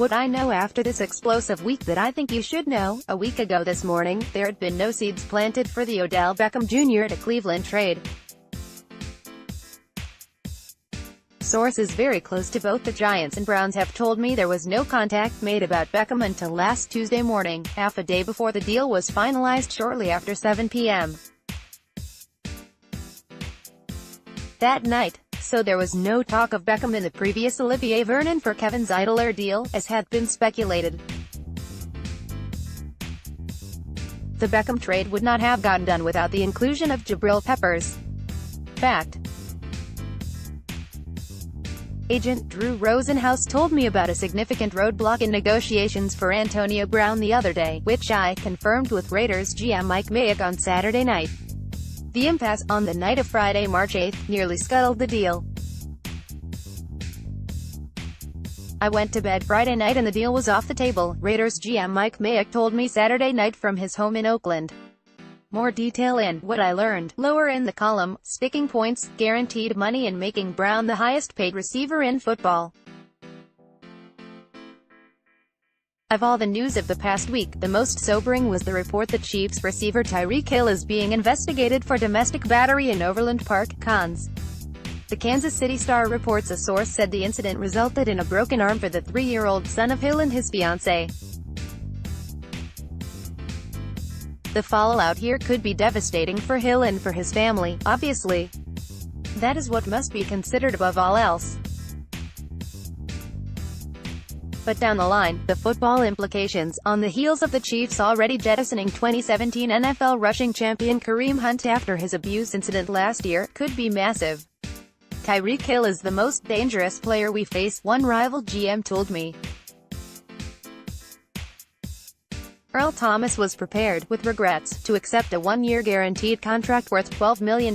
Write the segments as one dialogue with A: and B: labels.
A: What I know after this explosive week that I think you should know. A week ago this morning, there had been no seeds planted for the Odell Beckham Jr. to Cleveland trade. Sources very close to both the Giants and Browns have told me there was no contact made about Beckham until last Tuesday morning, half a day before the deal was finalized shortly after 7 p.m. that night. So there was no talk of Beckham in the previous Olivier Vernon-for-Kevin Zeitler deal, as had been speculated. The Beckham trade would not have gotten done without the inclusion of Jabril Peppers. Fact. Agent Drew Rosenhaus told me about a significant roadblock in negotiations for Antonio Brown the other day, which I confirmed with Raiders GM Mike Mayock on Saturday night. The impasse, on the night of Friday, March 8, nearly scuttled the deal. I went to bed Friday night and the deal was off the table, Raiders GM Mike Mayock told me Saturday night from his home in Oakland. More detail in what I learned, lower in the column. Sticking points, guaranteed money and making Brown the highest paid receiver in football. Of all the news of the past week, the most sobering was the report that Chiefs receiver Tyreek Hill is being investigated for domestic battery in Overland Park, Cons. The Kansas City Star reports a source said the incident resulted in a broken arm for the 3-year-old son of Hill and his fiancée. The fallout here could be devastating for Hill and for his family, obviously. That is what must be considered above all else. But down the line, the football implications, on the heels of the Chiefs already jettisoning 2017 NFL rushing champion Kareem Hunt after his abuse incident last year, could be massive. Tyreek Hill is the most dangerous player we face, one rival GM told me. Earl Thomas was prepared, with regrets, to accept a 1-year guaranteed contract worth $12 million,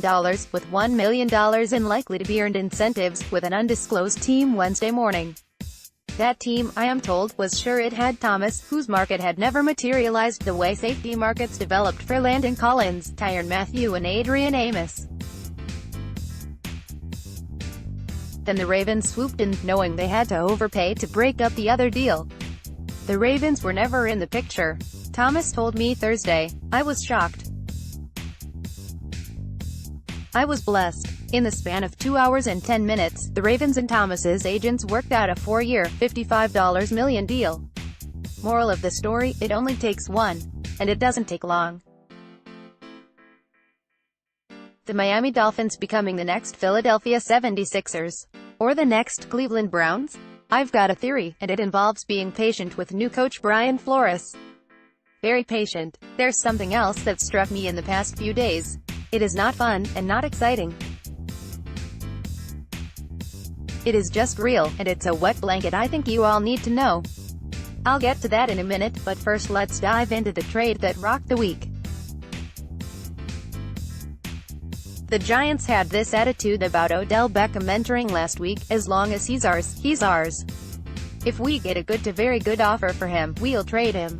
A: with $1 million in likely to be earned incentives, with an undisclosed team Wednesday morning. That team, I am told, was sure it had Thomas, whose market had never materialized the way safety markets developed for Landon Collins, Tyrann Mathieu and Adrian Amos. Then the Ravens swooped in, knowing they had to overpay to break up the other deal. The Ravens were never in the picture. Thomas told me Thursday. I was shocked. I was blessed. In the span of 2 hours and 10 minutes, the Ravens and Thomas's agents worked out a 4-year, $55 million deal. Moral of the story, it only takes one. And it doesn't take long. The Miami Dolphins becoming the next Philadelphia 76ers. Or the next Cleveland Browns? I've got a theory, and it involves being patient with new coach Brian Flores. Very patient. There's something else that struck me in the past few days. It is not fun, and not exciting. It is just real, and it's a wet blanket I think you all need to know. I'll get to that in a minute, but first let's dive into the trade that rocked the week. The Giants had this attitude about Odell Beckham entering last week: as long as he's ours, he's ours. If we get a good to very good offer for him, we'll trade him.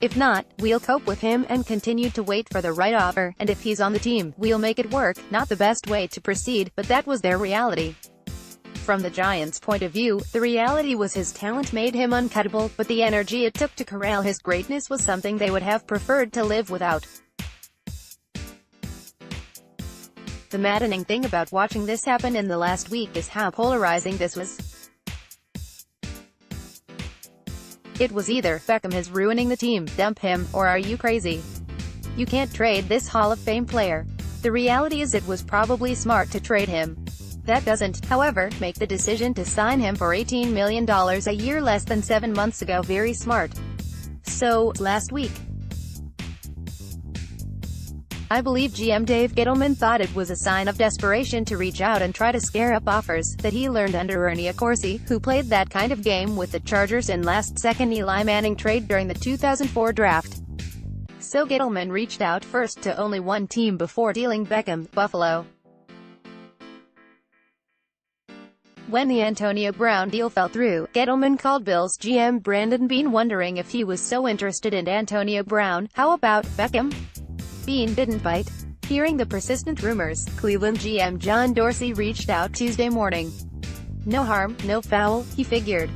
A: If not, we'll cope with him and continue to wait for the right offer, and if he's on the team, we'll make it work. Not the best way to proceed, but that was their reality. From the Giants' point of view, the reality was his talent made him uncuttable, but the energy it took to corral his greatness was something they would have preferred to live without. The maddening thing about watching this happen in the last week is how polarizing this was. It was either, Beckham is ruining the team, dump him, or are you crazy? You can't trade this Hall of Fame player. The reality is it was probably smart to trade him. That doesn't, however, make the decision to sign him for $18 million a year less than 7 months ago very smart. So, last week, I believe GM Dave Gettleman thought it was a sign of desperation to reach out and try to scare up offers that he learned under Ernie Accorsi, who played that kind of game with the Chargers in last-second Eli Manning trade during the 2004 draft. So Gettleman reached out first to only one team before dealing Beckham, Buffalo. When the Antonio Brown deal fell through, Gettleman called Bills GM Brandon Beane wondering if he was so interested in Antonio Brown. How about Beckham? Beane didn't bite. Hearing the persistent rumors, Cleveland GM John Dorsey reached out Tuesday morning. No harm, no foul, he figured.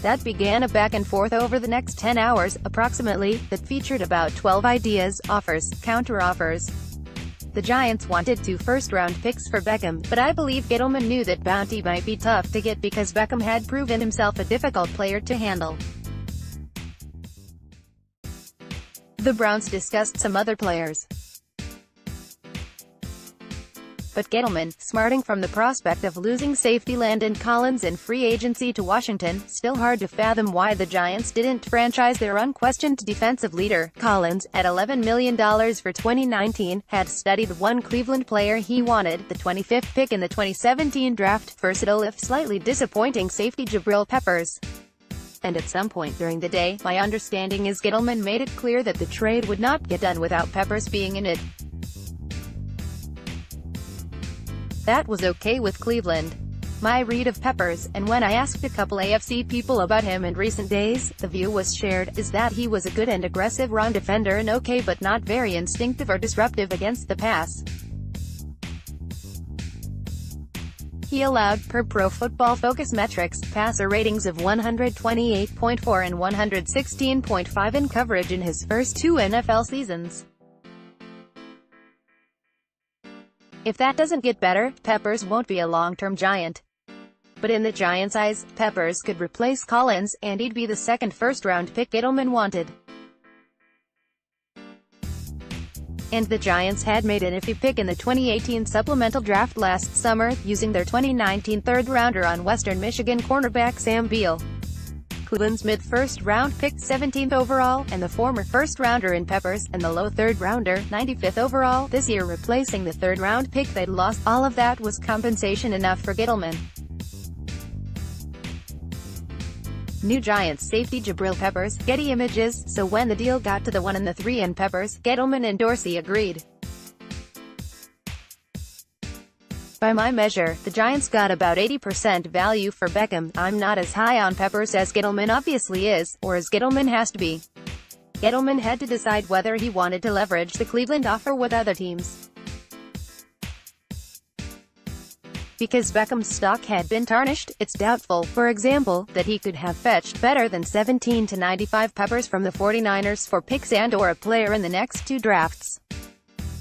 A: That began a back and forth over the next 10 hours, approximately, that featured about 12 ideas, offers, counter-offers. The Giants wanted 2 first-round picks for Beckham, but I believe Gettleman knew that bounty might be tough to get because Beckham had proven himself a difficult player to handle. The Browns discussed some other players, but Gettleman, smarting from the prospect of losing safety Landon Collins in free agency to Washington, still hard to fathom why the Giants didn't franchise their unquestioned defensive leader. Collins, at $11 million for 2019, had studied one Cleveland player he wanted, the 25th pick in the 2017 draft, versatile if slightly disappointing safety Jabril Peppers. And at some point during the day, my understanding is Gettleman made it clear that the trade would not get done without Peppers being in it. That was okay with Cleveland. My read of Peppers, and when I asked a couple AFC people about him in recent days, the view was shared, is that he was a good and aggressive run defender and okay but not very instinctive or disruptive against the pass. He allowed, per Pro Football Focus metrics, passer ratings of 128.4 and 116.5 in coverage in his first 2 NFL seasons. If that doesn't get better, Peppers won't be a long-term Giant. But in the Giants' eyes, Peppers could replace Collins, and he'd be the second first-round pick Gettleman wanted. And the Giants had made an iffy pick in the 2018 supplemental draft last summer, using their 2019 third-rounder on Western Michigan cornerback Sam Beal. Cleveland's mid-first round pick 17th overall, and the former first-rounder in Peppers, and the low third-rounder, 95th overall, this year replacing the third-round pick they'd lost. All of that was compensation enough for Gettleman. New Giants safety Jabril Peppers, Getty Images. So when the deal got to the 1 and the 3 in Peppers, Gettleman and Dorsey agreed. By my measure, the Giants got about 80% value for Beckham. I'm not as high on Peppers as Gettleman obviously is, or as Gettleman has to be. Gettleman had to decide whether he wanted to leverage the Cleveland offer with other teams. Because Beckham's stock had been tarnished, it's doubtful, for example, that he could have fetched better than 17 to 95 Peppers from the 49ers for picks and/or a player in the next 2 drafts.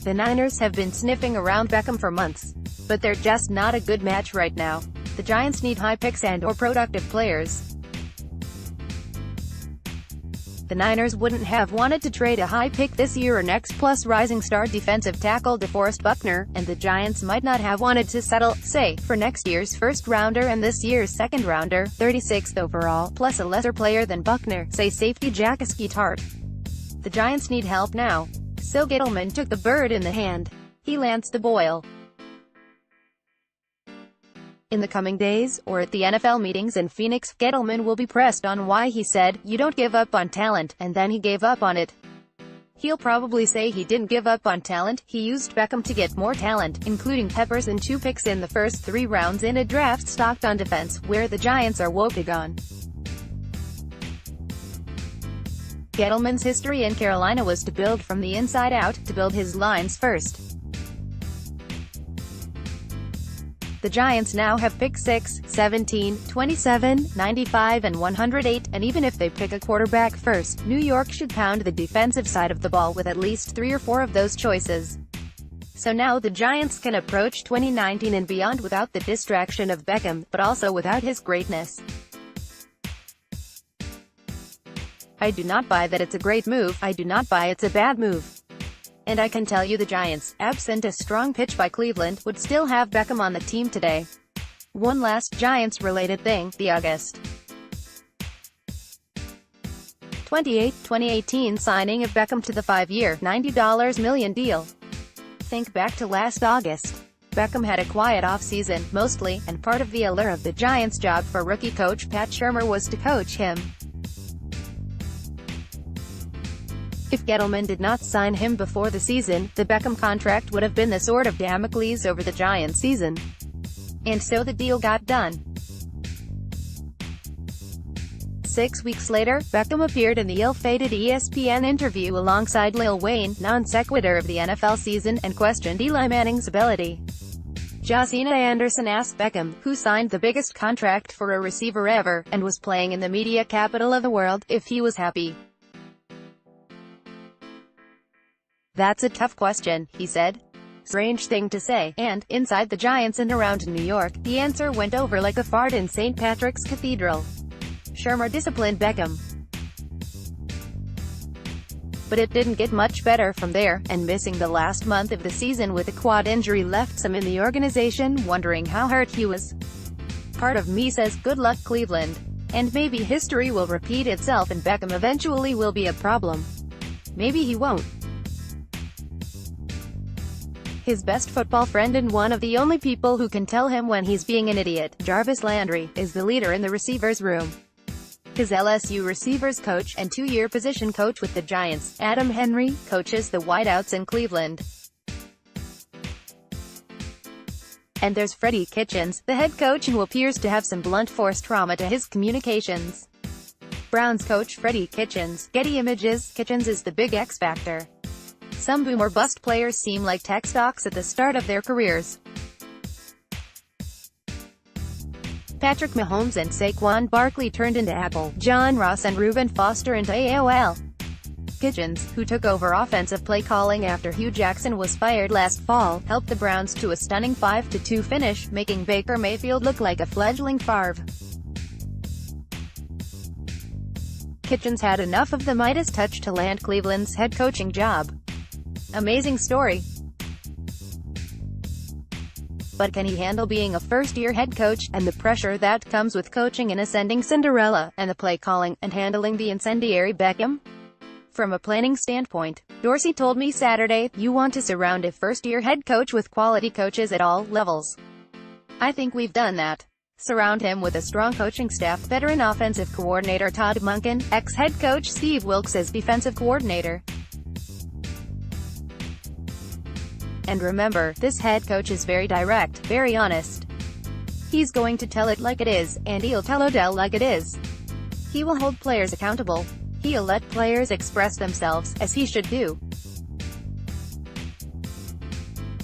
A: The Niners have been sniffing around Beckham for months, but they're just not a good match right now. The Giants need high picks and/or productive players. The Niners wouldn't have wanted to trade a high pick this year or next plus rising star defensive tackle DeForest Buckner, and the Giants might not have wanted to settle, say, for next year's first-rounder and this year's second-rounder, 36th overall, plus a lesser player than Buckner, say safety Jaquiski Tartt. The Giants need help now. So Gettleman took the bird in the hand. He lanced the boil. In the coming days, or at the NFL meetings in Phoenix, Gettleman will be pressed on why he said, "You don't give up on talent," and then he gave up on it. He'll probably say he didn't give up on talent, he used Beckham to get more talent, including Peppers and 2 picks in the first 3 rounds in a draft stocked on defense, where the Giants are woebegone. Gettleman's history in Carolina was to build from the inside out, to build his lines first. The Giants now have picks 6, 17, 27, 95 and 108, and even if they pick a quarterback first, New York should pound the defensive side of the ball with at least 3 or 4 of those choices. So now the Giants can approach 2019 and beyond without the distraction of Beckham, but also without his greatness. I do not buy that it's a great move, I do not buy it's a bad move. And I can tell you the Giants, absent a strong pitch by Cleveland, would still have Beckham on the team today. One last Giants-related thing, the August 28, 2018 signing of Beckham to the 5-year, $90 million deal. Think back to last August. Beckham had a quiet offseason, mostly, and part of the allure of the Giants' job for rookie coach Pat Shurmur was to coach him. If Gettleman did not sign him before the season, the Beckham contract would have been the sword of Damocles over the Giants season. And so the deal got done. 6 weeks later, Beckham appeared in the ill-fated ESPN interview alongside Lil Wayne, non sequitur of the NFL season, and questioned Eli Manning's ability. Josina Anderson asked Beckham, who signed the biggest contract for a receiver ever, and was playing in the media capital of the world, if he was happy. "That's a tough question," he said. "Strange thing to say," and, inside the Giants and around New York, the answer went over like a fart in St. Patrick's Cathedral. Shermer disciplined Beckham. But it didn't get much better from there, and missing the last month of the season with a quad injury left some in the organization wondering how hurt he was. "Part of me says good luck Cleveland. And maybe history will repeat itself and Beckham eventually will be a problem. Maybe he won't." His best football friend and one of the only people who can tell him when he's being an idiot, Jarvis Landry, is the leader in the receivers room. His LSU receivers coach, and two-year position coach with the Giants, Adam Henry, coaches the wideouts in Cleveland. And there's Freddie Kitchens, the head coach who appears to have some blunt force trauma to his communications. Browns coach Freddie Kitchens, Getty Images. Kitchens is the big X factor. Some boom or bust players seem like tech stocks at the start of their careers. Patrick Mahomes and Saquon Barkley turned into Apple, John Ross and Reuben Foster into AOL. Kitchens, who took over offensive play calling after Hugh Jackson was fired last fall, helped the Browns to a stunning 5-2 finish, making Baker Mayfield look like a fledgling Favre. Kitchens had enough of the Midas touch to land Cleveland's head coaching job. Amazing story. But can he handle being a first-year head coach, and the pressure that comes with coaching an ascending Cinderella, and the play calling, and handling the incendiary Beckham? From a planning standpoint, Dorsey told me Saturday, "You want to surround a first-year head coach with quality coaches at all levels. I think we've done that. Surround him with a strong coaching staff, veteran offensive coordinator Todd Monken, ex-head coach Steve Wilks as defensive coordinator. And remember, this head coach is very direct, very honest. He's going to tell it like it is, and he'll tell Odell like it is. He will hold players accountable. He'll let players express themselves, as he should do.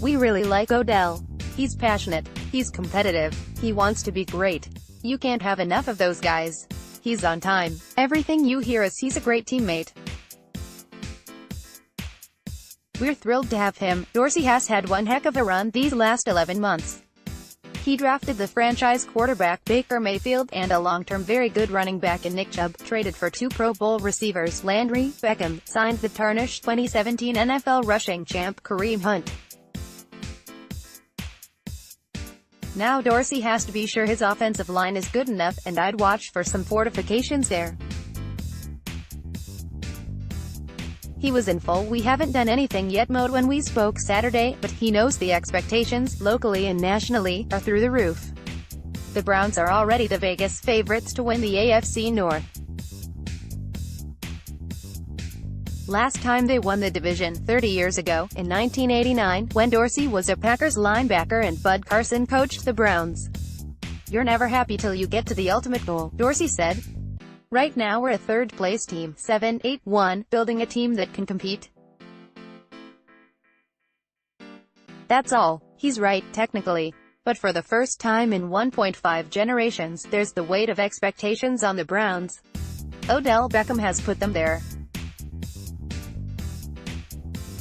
A: We really like Odell. He's passionate. He's competitive. He wants to be great. You can't have enough of those guys. He's on time. Everything you hear is he's a great teammate. We're thrilled to have him." Dorsey has had one heck of a run these last 11 months. He drafted the franchise quarterback Baker Mayfield, and a long-term very good running back in Nick Chubb, traded for two Pro Bowl receivers, Landry, Beckham, signed the tarnished 2017 NFL rushing champ Kareem Hunt. Now Dorsey has to be sure his offensive line is good enough, and I'd watch for some fortifications there. He was in full "we haven't done anything yet" mode when we spoke Saturday, but he knows the expectations, locally and nationally, are through the roof. The Browns are already the Vegas favorites to win the AFC North. Last time they won the division, 30 years ago, in 1989, when Dorsey was a Packers linebacker and Bud Carson coached the Browns. "You're never happy till you get to the ultimate goal," Dorsey said. "Right now we're a third-place team, 7-8-1, building a team that can compete. That's all." He's right, technically. But for the first time in 1.5 generations, there's the weight of expectations on the Browns. Odell Beckham has put them there.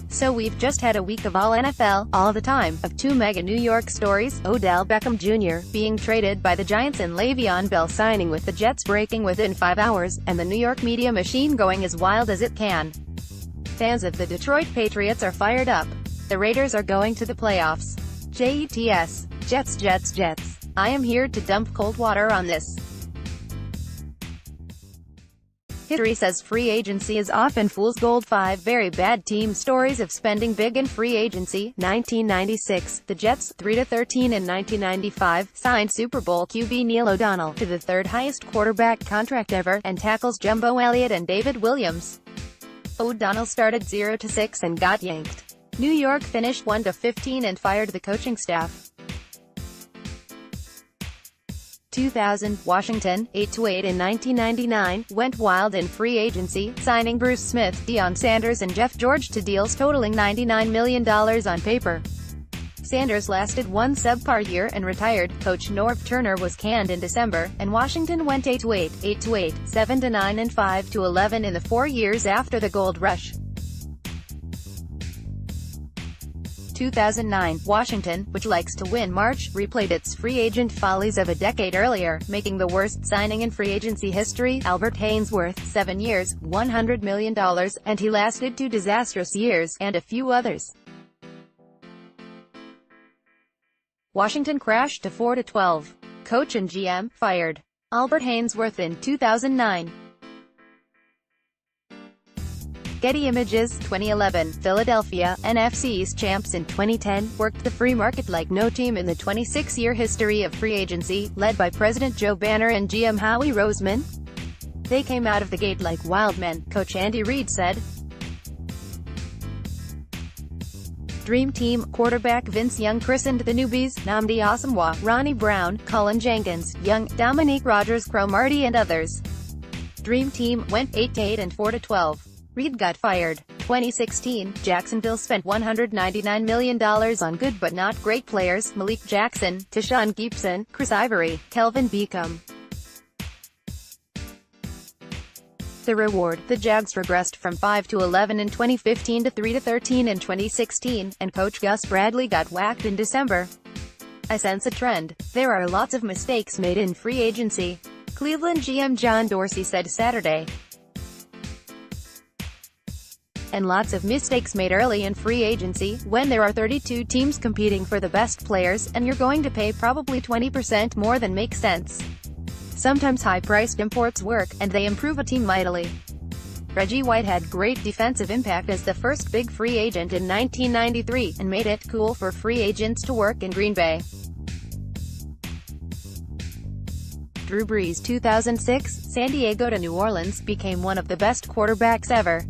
A: So we've just had a week of all NFL, all the time, of two mega New York stories, Odell Beckham Jr. being traded by the Giants and Le'Veon Bell signing with the Jets breaking within 5 hours, and the New York media machine going as wild as it can. Fans of the Detroit Patriots are fired up. The Raiders are going to the playoffs. Jets, Jets, Jets, Jets. I am here to dump cold water on this. History says free agency is often fool's gold. 5 very bad team stories of spending big in free agency. 1996, the Jets, 3-13 in 1995, signed Super Bowl QB Neil O'Donnell to the third highest quarterback contract ever, and tackles Jumbo Elliott and David Williams. O'Donnell started 0-6 and got yanked. New York finished 1-15 and fired the coaching staff. 2000, Washington, 8-8 in 1999, went wild in free agency, signing Bruce Smith, Deion Sanders and Jeff George to deals totaling $99 million on paper. Sanders lasted one subpar year and retired. Coach Norv Turner was canned in December, and Washington went 8-8, 8-8, 7-9 and 5-11 in the 4 years after the Gold Rush. 2009, Washington, which likes to win March, replayed its free agent follies of a decade earlier, making the worst signing in free agency history. Albert Haynesworth, 7 years, $100 million, and he lasted 2 disastrous years, and a few others. Washington crashed to 4-12. Coach and GM fired. Albert Haynesworth in 2009. Getty Images, 2011, Philadelphia, NFC East champs in 2010, worked the free market like no team in the 26-year history of free agency, led by President Joe Banner and GM Howie Roseman. They came out of the gate like wild men, Coach Andy Reid said. Dream Team, quarterback Vince Young christened the newbies, Nnamdi Asomugha, Ronnie Brown, Cullen Jenkins, Young, Dominique Rodgers, Cromartie and others. Dream Team went 8-8 and 4-12. Reid got fired. 2016, Jacksonville spent $199 million on good but not great players, Malik Jackson, Tashawn Gibson, Chris Ivory, Kelvin Beacom. The reward: the Jags regressed from 5-11 in 2015 to 3-13 in 2016, and coach Gus Bradley got whacked in December. I sense a trend. There are lots of mistakes made in free agency, Cleveland GM John Dorsey said Saturday. And lots of mistakes made early in free agency, when there are 32 teams competing for the best players, and you're going to pay probably 20% more than makes sense. Sometimes high-priced imports work, and they improve a team mightily. Reggie White had great defensive impact as the first big free agent in 1993, and made it cool for free agents to work in Green Bay. Drew Brees, 2006, San Diego to New Orleans, became one of the best quarterbacks ever.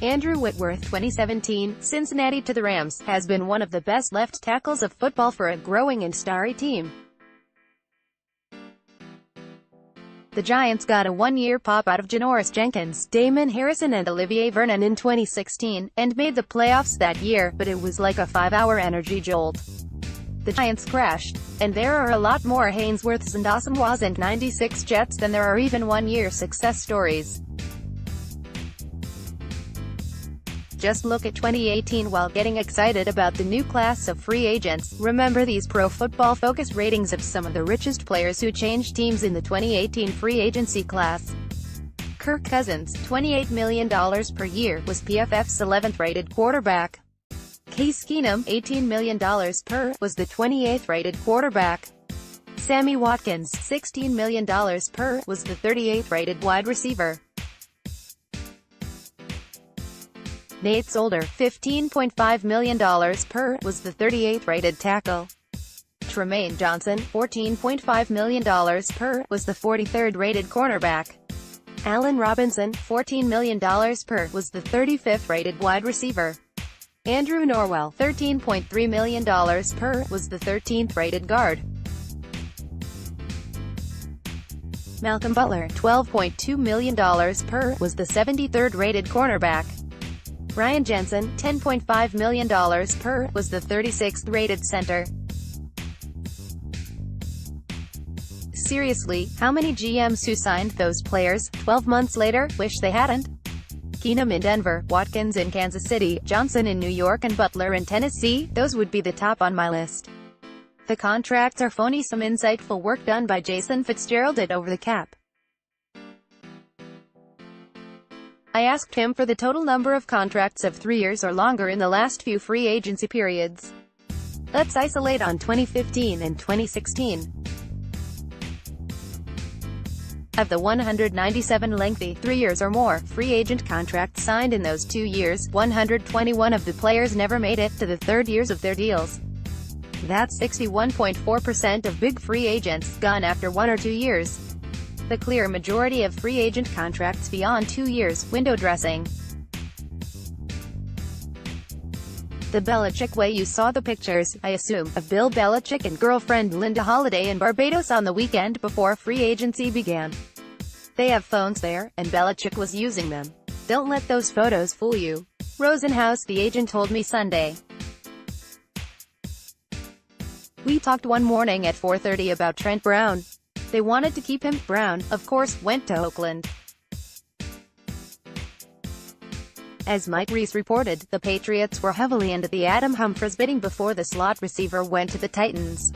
A: Andrew Whitworth, 2017, Cincinnati to the Rams, has been one of the best left tackles of football for a growing and starry team. The Giants got a one-year pop out of Janoris Jenkins, Damon Harrison and Olivier Vernon in 2016, and made the playoffs that year, but it was like a 5-hour energy jolt. The Giants crashed. And there are a lot more Haynesworths and Asamoahs and 96 Jets than there are even one-year success stories. Just look at 2018 while getting excited about the new class of free agents. Remember these Pro Football Focus ratings of some of the richest players who changed teams in the 2018 free agency class. Kirk Cousins, $28 million per year, was PFF's 11th rated quarterback. Case Keenum, $18 million per, was the 28th rated quarterback. Sammy Watkins, $16 million per, was the 38th rated wide receiver. Nate Solder, $15.5 million per, was the 38th rated tackle. Tremaine Johnson, $14.5 million per, was the 43rd rated cornerback. Allen Robinson, $14 million per, was the 35th rated wide receiver. Andrew Norwell, $13.3 million per, was the 13th rated guard. Malcolm Butler, $12.2 million per, was the 73rd rated cornerback. Ryan Jensen, $10.5 million per, was the 36th rated center. Seriously, how many GMs who signed those players 12 months later wish they hadn't? Keenum in Denver, Watkins in Kansas City, Johnson in New York and Butler in Tennessee, those would be the top on my list. The contracts are phony. Some insightful work done by Jason Fitzgerald at Over the Cap. I asked him for the total number of contracts of 3 years or longer in the last few free agency periods. Let's isolate on 2015 and 2016. Of the 197 lengthy, 3 years or more, free agent contracts signed in those 2 years, 121 of the players never made it to the third years of their deals. That's 61.4% of big free agents, gone after 1 or 2 years. The clear majority of free agent contracts beyond 2 years, window dressing. The Belichick way. You saw the pictures, I assume, of Bill Belichick and girlfriend Linda Holiday in Barbados on the weekend before free agency began. They have phones there, and Belichick was using them. Don't let those photos fool you. Rosenhaus, the agent, told me Sunday. We talked one morning at 4:30 about Trent Brown. They wanted to keep him. Brown, of course, went to Oakland. As Mike Reese reported, the Patriots were heavily into the Adam Humphries bidding before the slot receiver went to the Titans.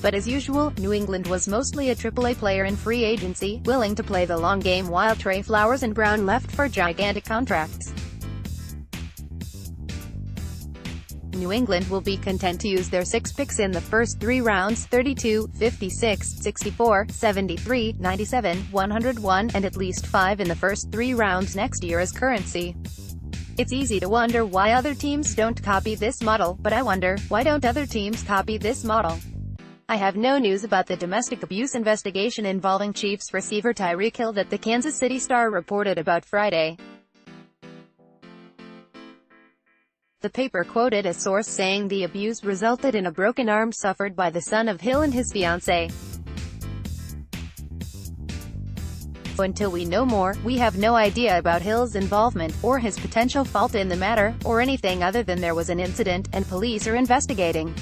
A: But as usual, New England was mostly a AAA player in free agency, willing to play the long game, while Trey Flowers and Brown left for gigantic contracts. New England will be content to use their 6 picks in the first 3 rounds, 32, 56, 64, 73, 97, 101, and at least 5 in the first 3 rounds next year as currency. It's easy to wonder why other teams don't copy this model, but I wonder, why don't other teams copy this model? I have no news about the domestic abuse investigation involving Chiefs receiver Tyreek Hill that the Kansas City Star reported about Friday. The paper quoted a source saying the abuse resulted in a broken arm suffered by the son of Hill and his fiancée. Until we know more, we have no idea about Hill's involvement, or his potential fault in the matter, or anything other than there was an incident, and police are investigating.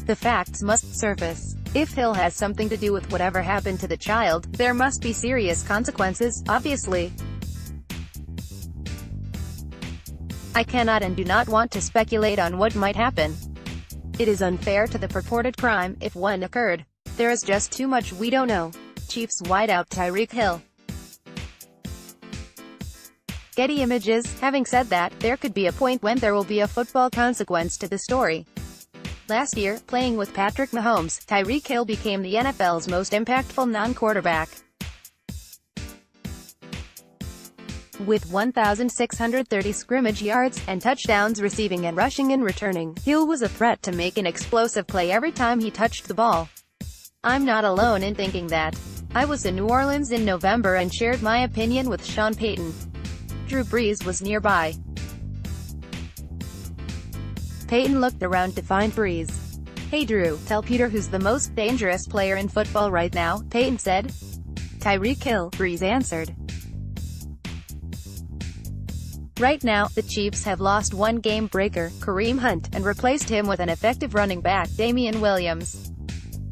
A: The facts must surface. If Hill has something to do with whatever happened to the child, there must be serious consequences, obviously. I cannot and do not want to speculate on what might happen. It is unfair to the purported crime, if one occurred. There is just too much we don't know. Chiefs wideout Tyreek Hill. Getty Images. Having said that, there could be a point when there will be a football consequence to the story. Last year, playing with Patrick Mahomes, Tyreek Hill became the NFL's most impactful non-quarterback. With 1,630 scrimmage yards, and touchdowns receiving and rushing and returning, Hill was a threat to make an explosive play every time he touched the ball. I'm not alone in thinking that. I was in New Orleans in November and shared my opinion with Sean Payton. Drew Brees was nearby. Payton looked around to find Brees. "Hey Drew, tell Peter who's the most dangerous player in football right now," Payton said. "Tyreek Hill," Brees answered. Right now, the Chiefs have lost one game-breaker, Kareem Hunt, and replaced him with an effective running back, Damian Williams.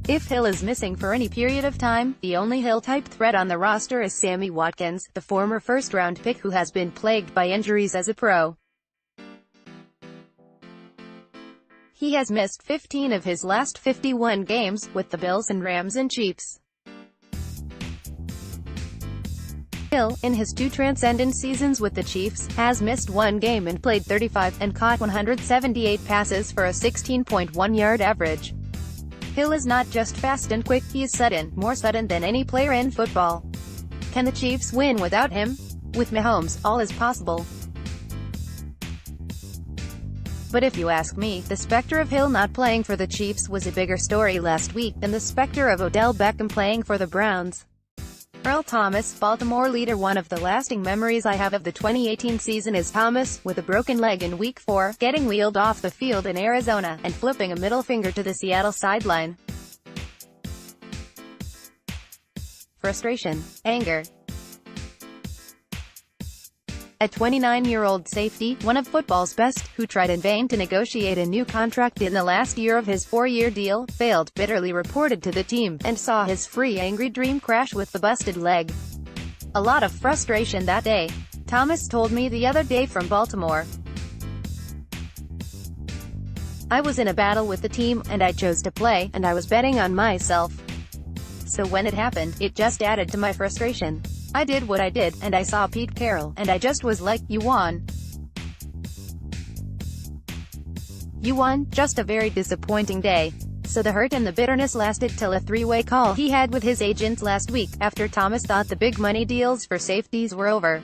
A: If Hill is missing for any period of time, the only Hill-type threat on the roster is Sammy Watkins, the former first-round pick who has been plagued by injuries as a pro. He has missed 15 of his last 51 games, with the Bills and Rams and Chiefs. Hill, in his 2 transcendent seasons with the Chiefs, has missed 1 game and played 35, and caught 178 passes for a 16.1-yard average. Hill is not just fast and quick, he is sudden, more sudden than any player in football. Can the Chiefs win without him? With Mahomes, all is possible. But if you ask me, the specter of Hill not playing for the Chiefs was a bigger story last week than the specter of Odell Beckham playing for the Browns. Earl Thomas, Baltimore leader. One of the lasting memories I have of the 2018 season is Thomas, with a broken leg in Week 4, getting wheeled off the field in Arizona, and flipping a middle finger to the Seattle sideline. Frustration. Anger. A 29-year-old safety, one of football's best, who tried in vain to negotiate a new contract in the last year of his 4-year deal, failed, bitterly reported to the team, and saw his free angry dream crash with the busted leg. A lot of frustration that day. Thomas told me the other day from Baltimore. I was in a battle with the team, and I chose to play, and I was betting on myself. So when it happened, it just added to my frustration. I did what I did, and I saw Pete Carroll, and I just was like, you won. You won. Just a very disappointing day. So the hurt and the bitterness lasted till a 3-way call he had with his agent last week, after Thomas thought the big money deals for safeties were over.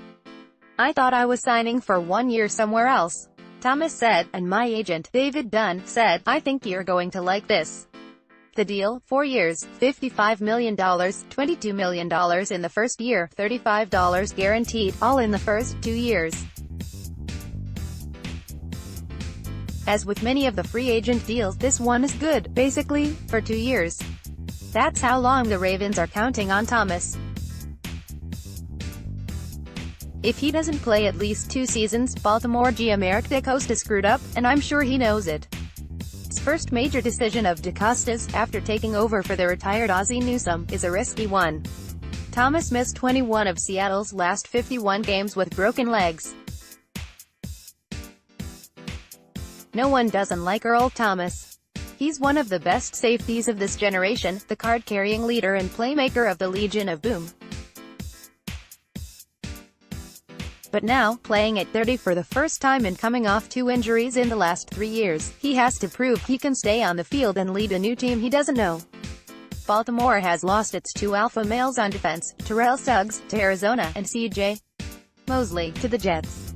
A: I thought I was signing for 1 year somewhere else, Thomas said, and my agent, David Dunn, said, I think you're going to like this. The deal, 4 years, $55 million, $22 million in the first year, $35 guaranteed, all in the first 2 years. As with many of the free agent deals, this one is good, basically, for 2 years. That's how long the Ravens are counting on Thomas. If he doesn't play at least 2 seasons, Baltimore GM Eric DeCosta screwed up, and I'm sure he knows it. His first major decision of DeCosta's, after taking over for the retired Ozzie Newsome, is a risky one. Thomas missed 21 of Seattle's last 51 games with broken legs. No one doesn't like Earl Thomas. He's one of the best safeties of this generation, the card-carrying leader and playmaker of the Legion of Boom. But now, playing at 30 for the first time and coming off 2 injuries in the last 3 years, he has to prove he can stay on the field and lead a new team he doesn't know. Baltimore has lost its 2 alpha males on defense, Terrell Suggs, to Arizona, and C.J. Mosley, to the Jets.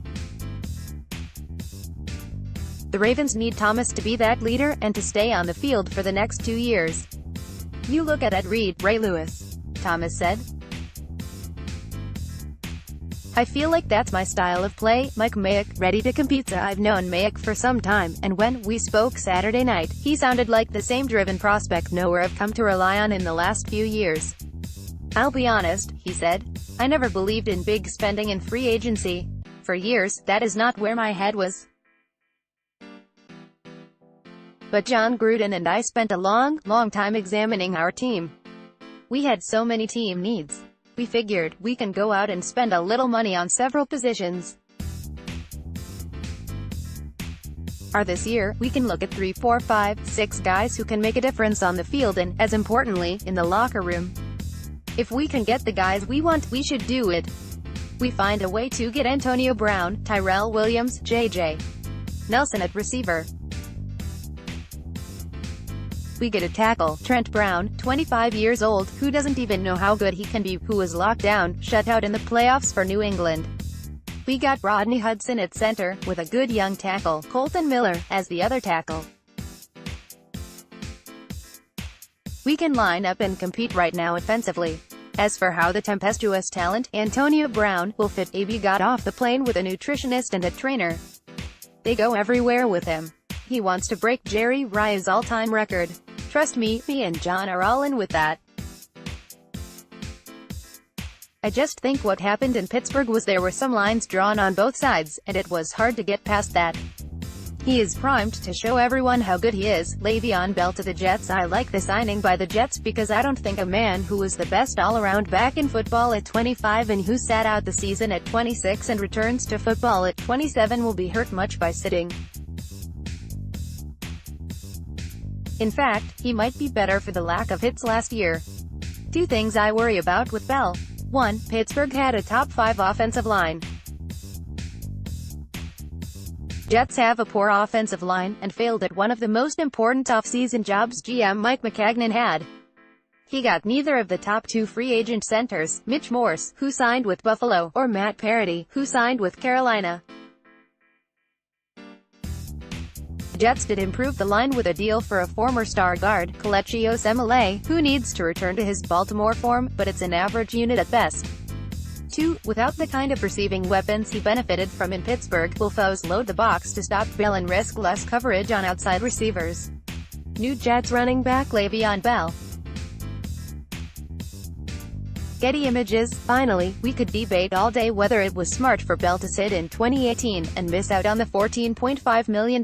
A: The Ravens need Thomas to be that leader, and to stay on the field for the next 2 years. "You look at Ed Reed, Ray Lewis," Thomas said. "I feel like that's my style of play. Mike Mayock, ready to compete. I've known Mayock for some time, and when we spoke Saturday night, he sounded like the same driven prospect nowhere I've come to rely on in the last few years. I'll be honest," he said. "I never believed in big spending in free agency. For years, that is not where my head was. But John Gruden and I spent a long time examining our team. We had so many team needs. We figured, we can go out and spend a little money on several positions. This year, we can look at 3, 4, 5, 6 guys who can make a difference on the field and, as importantly, in the locker room. If we can get the guys we want, we should do it. We find a way to get Antonio Brown, Tyrell Williams, J.J. Nelson at receiver. We get a tackle, Trent Brown, 25 years old, who doesn't even know how good he can be, who was locked down, shut out in the playoffs for New England. We got Rodney Hudson at center, with a good young tackle, Colton Miller, as the other tackle. We can line up and compete right now offensively. As for how the tempestuous talent, Antonio Brown, will fit, AB got off the plane with a nutritionist and a trainer. They go everywhere with him. He wants to break Jerry Rice's all-time record. Trust me, me and John are all in with that. I just think what happened in Pittsburgh was there were some lines drawn on both sides, and it was hard to get past that. He is primed to show everyone how good he is." Le'Veon Bell to the Jets. "I like the signing by the Jets because I don't think a man who was the best all-around back in football at 25 and who sat out the season at 26 and returns to football at 27 will be hurt much by sitting. In fact, he might be better for the lack of hits last year. 2 things I worry about with Bell. 1. Pittsburgh had a top 5 offensive line. Jets have a poor offensive line, and failed at one of the most important offseason jobs GM Mike Maccagnan had. He got neither of the top 2 free agent centers, Mitch Morse, who signed with Buffalo, or Matt Parity, who signed with Carolina. The Jets did improve the line with a deal for a former star guard, Kelechi Osemele, who needs to return to his Baltimore form, but it's an average unit at best. 2. Without the kind of receiving weapons he benefited from in Pittsburgh, will foes load the box to stop Bell and risk less coverage on outside receivers. New Jets running back Le'Veon Bell. Getty Images. Finally, we could debate all day whether it was smart for Bell to sit in 2018, and miss out on the $14.5 million